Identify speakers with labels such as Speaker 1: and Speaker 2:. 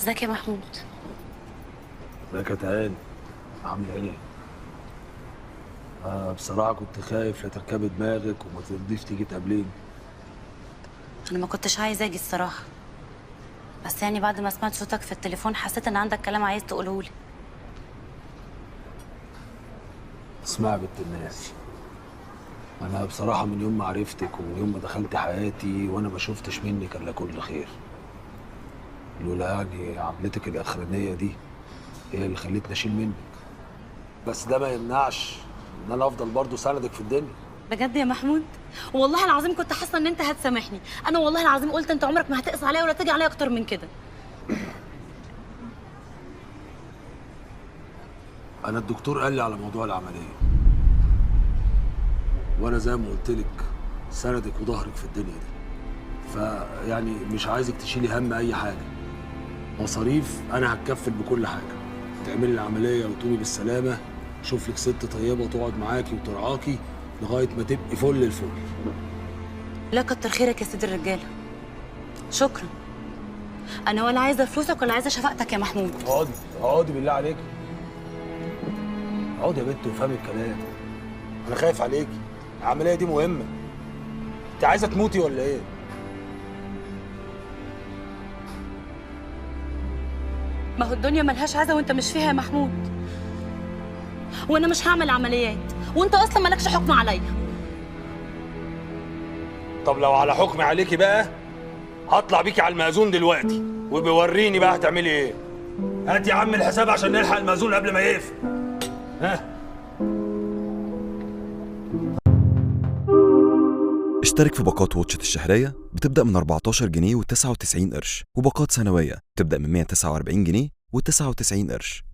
Speaker 1: ازيك يا محمود؟
Speaker 2: ازيك يا تهاني؟ عامله ايه؟ بصراحه كنت خايف لا تركبي دماغك وما ترضيش تيجي تقابليني.
Speaker 1: انا ما كنتش عايزه اجي الصراحه، بس يعني بعد ما سمعت صوتك في التليفون حسيت ان عندك كلام عايز تقوله لي.
Speaker 2: اسمعي يا بنت الناس، انا بصراحه من يوم ما عرفتك ومن يوم ما دخلت حياتي وانا ما شفتش منك الا كل خير. لولا يعني عملتك الاخرانيه دي هي اللي خلتني اشيل منك، بس ده ما يمنعش ان انا افضل برضه سندك في الدنيا.
Speaker 1: بجد يا محمود؟ والله العظيم كنت حاسه ان انت هتسامحني. انا والله العظيم قلت انت عمرك ما هتقسى عليا ولا تيجي عليا اكتر من كده.
Speaker 2: انا الدكتور قال لي على موضوع العمليه، وانا زي ما قلت لك سندك وظهرك في الدنيا دي، فيعني مش عايزك تشيلي هم اي حاجه. مصاريف انا هتكفل بكل حاجه، تعملي العمليه وتقومي بالسلامه، شوف لك ست طيبه تقعد معاكي وترعاكي لغايه ما تبقي فل الفل.
Speaker 1: لا كتر خيرك يا سيد الرجاله، شكرا. انا ولا عايزه فلوسك ولا عايزه شفقتك يا محمود.
Speaker 2: اقعدي اقعدي بالله عليك، اقعدي يا بنت وفهمي الكلام. انا خايف عليكي، العمليه دي مهمه. انت عايزه تموتي ولا ايه؟
Speaker 1: ما هو الدنيا ملهاش عزة وانت مش فيها يا محمود، وانا مش هعمل عمليات وانت اصلا مالكش حكم عليا.
Speaker 2: طب لو على حكمي عليكي بقى هطلع بيكي على المأذون دلوقتي وبيوريني بقى هتعملي ايه. هات يا عم الحساب عشان نلحق المأذون قبل ما يقفل. ها،
Speaker 3: اشترك في باقات واتشت الشهرية بتبدأ من 14 جنيه و99 قرش، وباقات سنوية بتبدأ من 149 جنيه و99 قرش.